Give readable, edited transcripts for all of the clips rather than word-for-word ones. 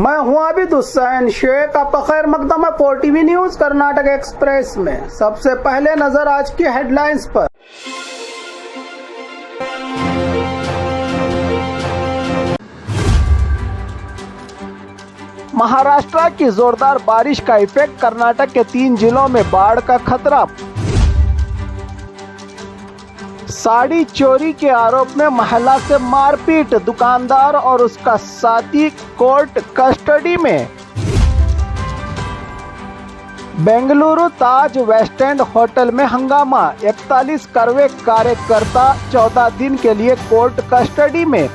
मैं हूं आबिद हुसैन शेख। आपका खैर मकदम है 4TV न्यूज कर्नाटक एक्सप्रेस में। सबसे पहले नजर आज की हेडलाइंस पर। महाराष्ट्र की जोरदार बारिश का इफेक्ट, कर्नाटक के 3 जिलों में बाढ़ का खतरा। साड़ी चोरी के आरोप में महिला से मारपीट, दुकानदार और उसका साथी कोर्ट कस्टडी में। बेंगलुरु ताज वेस्ट एंड होटल में हंगामा, 41 कड़वे कार्यकर्ता 14 दिन के लिए कोर्ट कस्टडी में।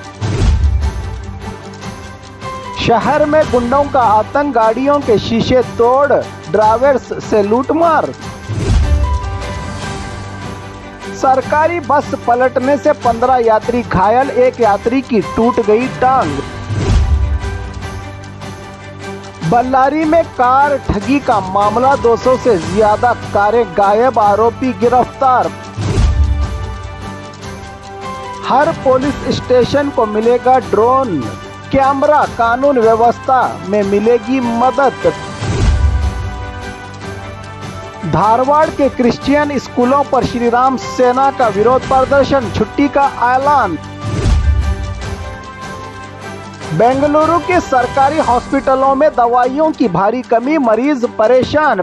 शहर में गुंडों का आतंक, गाड़ियों के शीशे तोड़ ड्राइवर्स से लूटमार। सरकारी बस पलटने से 15 यात्री घायल, एक यात्री की टूट गई टांग। बल्लारी में कार ठगी का मामला, 200 से ज्यादा कारें गायब, आरोपी गिरफ्तार। हर पुलिस स्टेशन को मिलेगा ड्रोन कैमरा, कानून व्यवस्था में मिलेगी मदद। धारवाड़ के क्रिश्चियन स्कूलों पर श्री राम सेना का विरोध प्रदर्शन, छुट्टी का ऐलान। बेंगलुरु के सरकारी हॉस्पिटलों में दवाइयों की भारी कमी, मरीज परेशान।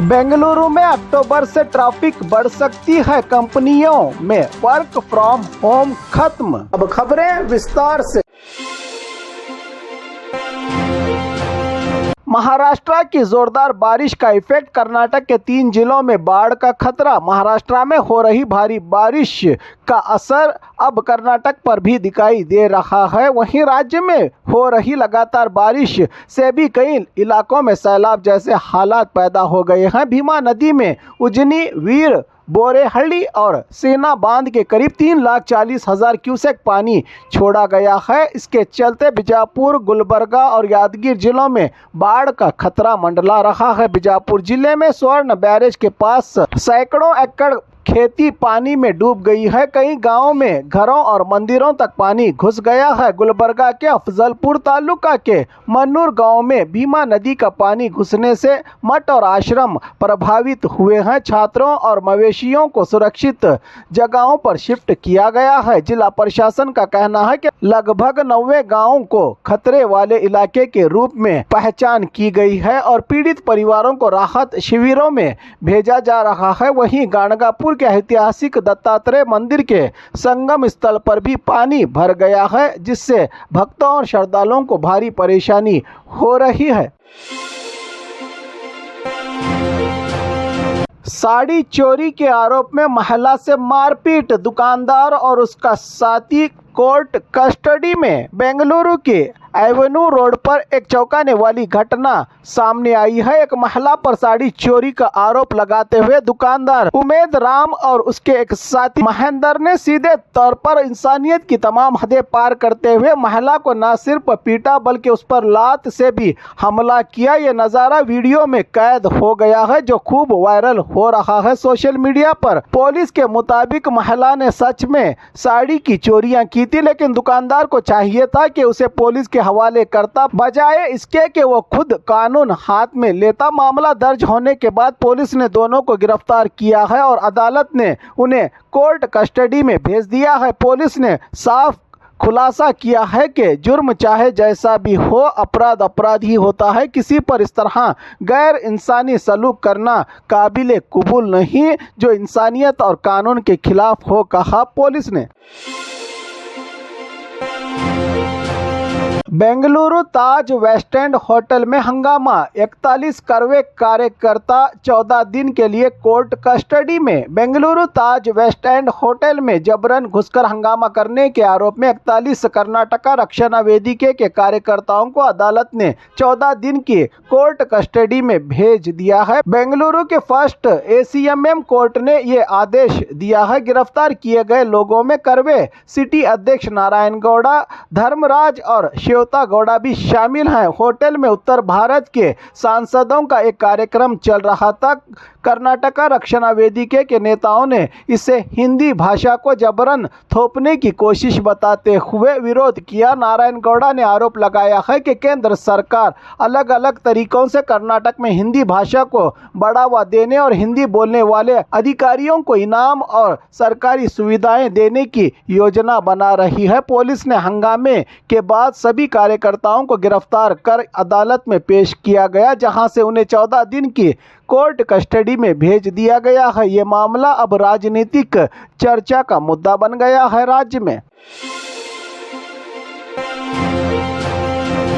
बेंगलुरु में अक्टूबर से ट्रैफिक बढ़ सकती है, कंपनियों में वर्क फ्रॉम होम खत्म। अब खबरें विस्तार से। महाराष्ट्र की जोरदार बारिश का इफेक्ट, कर्नाटक के 3 जिलों में बाढ़ का खतरा। महाराष्ट्र में हो रही भारी बारिश का असर अब कर्नाटक पर भी दिखाई दे रहा है। वहीं राज्य में हो रही लगातार बारिश से भी कई इलाकों में सैलाब जैसे हालात पैदा हो गए हैं। भीमा नदी में उजनी, वीर बोरेहल्ली और सेना बांध के करीब 3,40,000 क्यूसेक पानी छोड़ा गया है। इसके चलते बीजापुर, गुलबर्गा और यादगीर जिलों में बाढ़ का खतरा मंडरा रहा है। बीजापुर जिले में स्वर्ण बैरेज के पास सैकड़ों एकड़ खेती पानी में डूब गई है। कई गांवों में घरों और मंदिरों तक पानी घुस गया है। गुलबर्गा के अफजलपुर तालुका के मन्नूर गांव में भीमा नदी का पानी घुसने से मठ और आश्रम प्रभावित हुए हैं। छात्रों और मवेशियों को सुरक्षित जगहों पर शिफ्ट किया गया है। जिला प्रशासन का कहना है कि लगभग 90 गाँवों को खतरे वाले इलाके के रूप में पहचान की गई है और पीड़ित परिवारों को राहत शिविरों में भेजा जा रहा है। वहीं गाणगापुर के ऐतिहासिक दत्तात्रेय मंदिर के संगम स्थल पर भी पानी भर गया है, जिससे भक्तों और श्रद्धालुओं को भारी परेशानी हो रही है। साड़ी चोरी के आरोप में महिला से मारपीट, दुकानदार और उसका साथी कोर्ट कस्टडी में। बेंगलुरु के एवेन्यू रोड पर एक चौंकाने वाली घटना सामने आई है। एक महिला पर साड़ी चोरी का आरोप लगाते हुए दुकानदार उमेद राम और उसके एक साथी महेंद्र ने सीधे तौर पर इंसानियत की तमाम हदें पार करते हुए महिला को न सिर्फ पीटा बल्कि उस पर लात से भी हमला किया। ये नज़ारा वीडियो में कैद हो गया है, जो खूब वायरल हो रहा है सोशल मीडिया पर। पुलिस के मुताबिक महिला ने सच में साड़ी की चोरियां की थी, लेकिन दुकानदार को चाहिए था कि उसे पुलिस के हवाले करता, बजाय इसके कि वो खुद कानून हाथ में लेता। मामला दर्ज होने के बाद पुलिस ने दोनों को गिरफ्तार किया है और अदालत ने उन्हें कोर्ट कस्टडी में भेज दिया है। पुलिस ने साफ खुलासा किया है कि जुर्म चाहे जैसा भी हो, अपराध अपराध ही होता है। किसी पर इस तरह गैर इंसानी सलूक करना काबिले कबूल नहीं, जो इंसानियत और कानून के खिलाफ हो, कहा पुलिस ने। बेंगलुरु ताज वेस्ट एंड होटल में हंगामा, 41 कड़वे कार्यकर्ता 14 दिन के लिए कोर्ट कस्टडी में। बेंगलुरु ताज वेस्ट एंड होटल में जबरन घुसकर हंगामा करने के आरोप में 41 कर्नाटका रक्षणा वेदिके के कार्यकर्ताओं को अदालत ने 14 दिन की कोर्ट कस्टडी में भेज दिया है। बेंगलुरु के फर्स्ट ACMM कोर्ट ने ये आदेश दिया है। गिरफ्तार किए गए लोगों में करवे सिटी अध्यक्ष नारायण गौड़ा, धर्मराज और शिव देवता गौड़ा भी शामिल हैं। होटल में उत्तर भारत के सांसदों का एक कार्यक्रम चल रहा था। कर्नाटका रक्षणा वेदिके के नेताओं ने इसे हिंदी भाषा को जबरन थोपने की कोशिश बताते हुए विरोध किया। नारायण गौड़ा ने आरोप लगाया है कि केंद्र सरकार अलग अलग तरीकों से कर्नाटक में हिंदी भाषा को बढ़ावा देने और हिंदी बोलने वाले अधिकारियों को इनाम और सरकारी सुविधाएं देने की योजना बना रही है। पुलिस ने हंगामे के बाद सभी कार्यकर्ताओं को गिरफ्तार कर अदालत में पेश किया गया, जहां से उन्हें 14 दिन की कोर्ट कस्टडी में भेज दिया गया है। ये मामला अब राजनीतिक चर्चा का मुद्दा बन गया है। राज्य में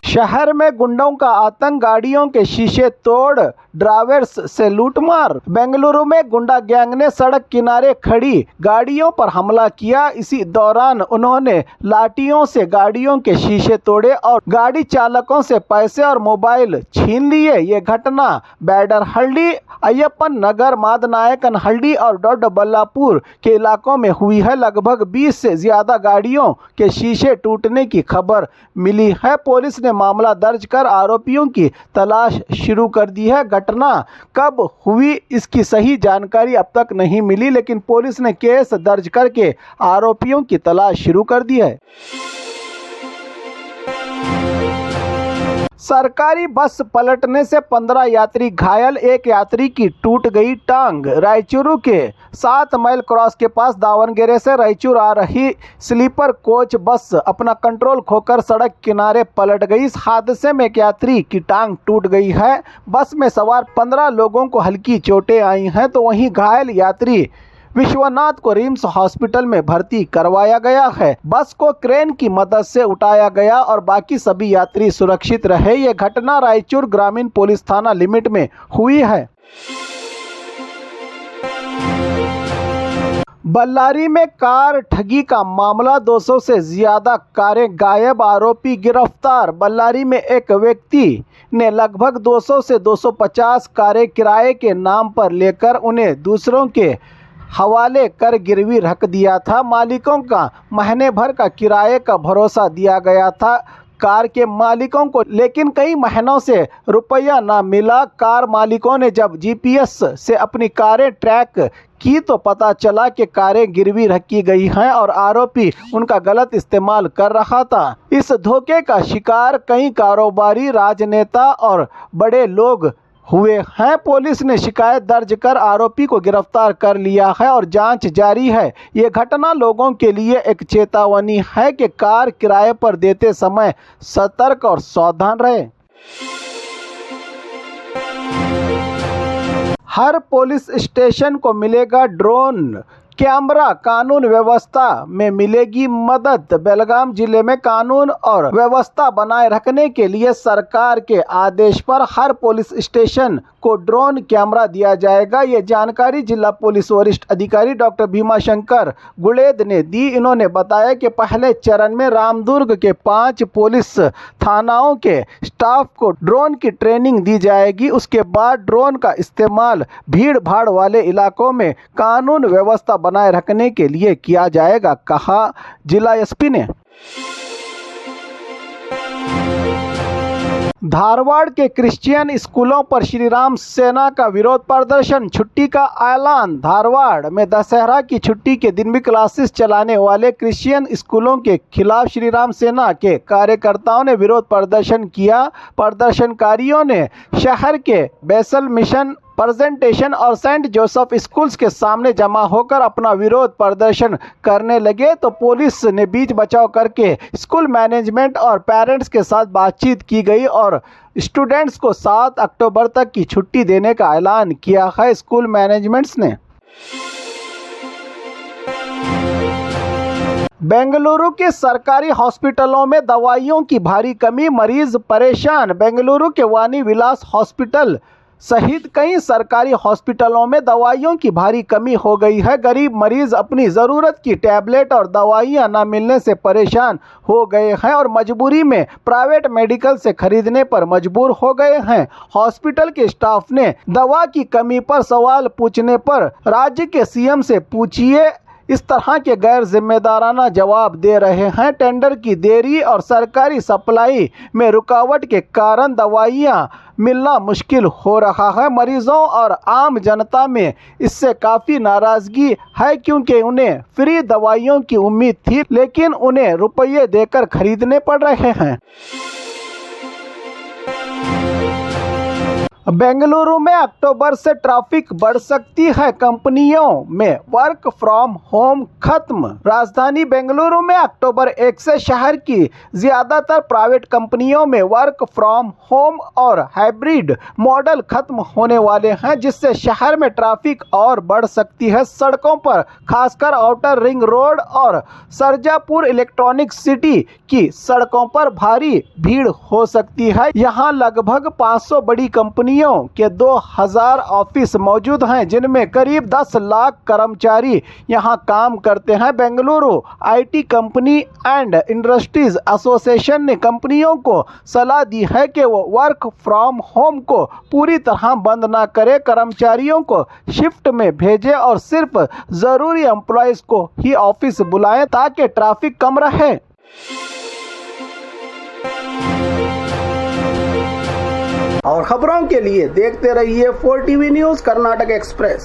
शहर में गुंडों का आतंक, गाड़ियों के शीशे तोड़ ड्राइवर्स से लूटमार। बेंगलुरु में गुंडा गैंग ने सड़क किनारे खड़ी गाड़ियों पर हमला किया। इसी दौरान उन्होंने लाठियों से गाड़ियों के शीशे तोड़े और गाड़ी चालकों से पैसे और मोबाइल छीन लिए। ये घटना बैडरहल्ली, अय्यप्पन नगर, मादनायकनहल्ली और डोड्डबल्लापुर के इलाकों में हुई है। लगभग 20 से ज्यादा गाड़ियों के शीशे टूटने की खबर मिली है। पुलिस ने मामला दर्ज कर आरोपियों की तलाश शुरू कर दी है। घटना कब हुई इसकी सही जानकारी अब तक नहीं मिली, लेकिन पुलिस ने केस दर्ज करके आरोपियों की तलाश शुरू कर दी है। सरकारी बस पलटने से 15 यात्री घायल, एक यात्री की टूट गई टांग। रायचूरू के 7 माइल क्रॉस के पास दावणगेरे से रायचूर आ रही स्लीपर कोच बस अपना कंट्रोल खोकर सड़क किनारे पलट गई। इस हादसे में एक यात्री की टांग टूट गई है। बस में सवार 15 लोगों को हल्की चोटें आई हैं, तो वहीं घायल यात्री विश्वनाथ को रिम्स हॉस्पिटल में भर्ती करवाया गया है। बस को क्रेन की मदद से उठाया गया और बाकी सभी यात्री सुरक्षित रहे। ये घटना रायचूर ग्रामीण पुलिस थाना लिमिट में हुई है। बल्लारी में कार ठगी का मामला, 200 से ज्यादा कारें गायब, आरोपी गिरफ्तार। बल्लारी में एक व्यक्ति ने लगभग 200 से 250 कारें किराए के नाम पर लेकर उन्हें दूसरों के हवाले कर गिरवी रख दिया था। मालिकों का महीने भर का किराए का भरोसा दिया गया था कार के मालिकों को, लेकिन कई महीनों से रुपया ना मिला। कार मालिकों ने जब जीपीएस से अपनी कारें ट्रैक की तो पता चला कि कारें गिरवी रखी गई हैं और आरोपी उनका गलत इस्तेमाल कर रहा था। इस धोखे का शिकार कई कारोबारी, राजनेता और बड़े लोग हुए हैं। पुलिस ने शिकायत दर्ज कर आरोपी को गिरफ्तार कर लिया है और जांच जारी है। ये घटना लोगों के लिए एक चेतावनी है कि कार किराए पर देते समय सतर्क और सावधान रहें। हर पुलिस स्टेशन को मिलेगा ड्रोन कैमरा, कानून व्यवस्था में मिलेगी मदद। बेलगाम जिले में कानून और व्यवस्था बनाए रखने के लिए सरकार के आदेश पर हर पुलिस स्टेशन को ड्रोन कैमरा दिया जाएगा। ये जानकारी जिला पुलिस वरिष्ठ अधिकारी डॉक्टर भीमाशंकर गुलेद ने दी। इन्होंने बताया कि पहले चरण में रामदुर्ग के 5 पुलिस थानाओं के स्टाफ को ड्रोन की ट्रेनिंग दी जाएगी। उसके बाद ड्रोन का इस्तेमाल भीड़ भाड़ वाले इलाकों में कानून व्यवस्था बनाए रखने के लिए किया जाएगा, कहा जिला एसपी ने। धारवाड़ के क्रिश्चियन स्कूलों पर श्री राम सेना का विरोध प्रदर्शन, छुट्टी का ऐलान। धारवाड़ में दशहरा की छुट्टी के दिन भी क्लासेस चलाने वाले क्रिश्चियन स्कूलों के खिलाफ श्री राम सेना के कार्यकर्ताओं ने विरोध प्रदर्शन किया। प्रदर्शनकारियों ने शहर के बेसल मिशन, प्रेजेंटेशन और सेंट जोसेफ स्कूल्स के सामने जमा होकर अपना विरोध प्रदर्शन करने लगे, तो पुलिस ने बीच बचाव करके स्कूल मैनेजमेंट और पेरेंट्स के साथ बातचीत की गई और स्टूडेंट्स को 7 अक्टूबर तक की छुट्टी देने का ऐलान किया है स्कूल मैनेजमेंट्स ने। बेंगलुरु के सरकारी हॉस्पिटलों में दवाइयों की भारी कमी, मरीज परेशान। बेंगलुरु के वाणी विलास हॉस्पिटल सहित कई सरकारी हॉस्पिटलों में दवाइयों की भारी कमी हो गई है। गरीब मरीज अपनी ज़रूरत की टैबलेट और दवाइयां न मिलने से परेशान हो गए हैं और मजबूरी में प्राइवेट मेडिकल से खरीदने पर मजबूर हो गए हैं। हॉस्पिटल के स्टाफ ने दवा की कमी पर सवाल पूछने पर राज्य के सीएम से पूछिए इस तरह के गैर जिम्मेदाराना जवाब दे रहे हैं। टेंडर की देरी और सरकारी सप्लाई में रुकावट के कारण दवाइयां मिलना मुश्किल हो रहा है। मरीजों और आम जनता में इससे काफ़ी नाराज़गी है, क्योंकि उन्हें फ्री दवाइयों की उम्मीद थी, लेकिन उन्हें रुपये देकर खरीदने पड़ रहे हैं। बेंगलुरु में अक्टूबर से ट्रैफिक बढ़ सकती है, कंपनियों में वर्क फ्रॉम होम खत्म। राजधानी बेंगलुरु में अक्टूबर 1 से शहर की ज़्यादातर प्राइवेट कंपनियों में वर्क फ्रॉम होम और हाइब्रिड मॉडल खत्म होने वाले हैं, जिससे शहर में ट्रैफिक और बढ़ सकती है। सड़कों पर खासकर आउटर रिंग रोड और सरजापुर इलेक्ट्रॉनिक सिटी की सड़कों पर भारी भीड़ हो सकती है। यहाँ लगभग 500 बड़ी कंपनियों के 2000 ऑफिस मौजूद हैं, जिनमें करीब 10 लाख कर्मचारी यहां काम करते हैं। Bengaluru IT company and industries association ने कंपनियों को सलाह दी है कि वो वर्क फ्रॉम होम को पूरी तरह बंद ना करें, कर्मचारियों को शिफ्ट में भेजें और सिर्फ जरूरी एम्प्लॉयज को ही ऑफिस बुलाएं, ताकि ट्रैफिक कम रहे। और खबरों के लिए देखते रहिए 4TV न्यूज़ कर्नाटक एक्सप्रेस।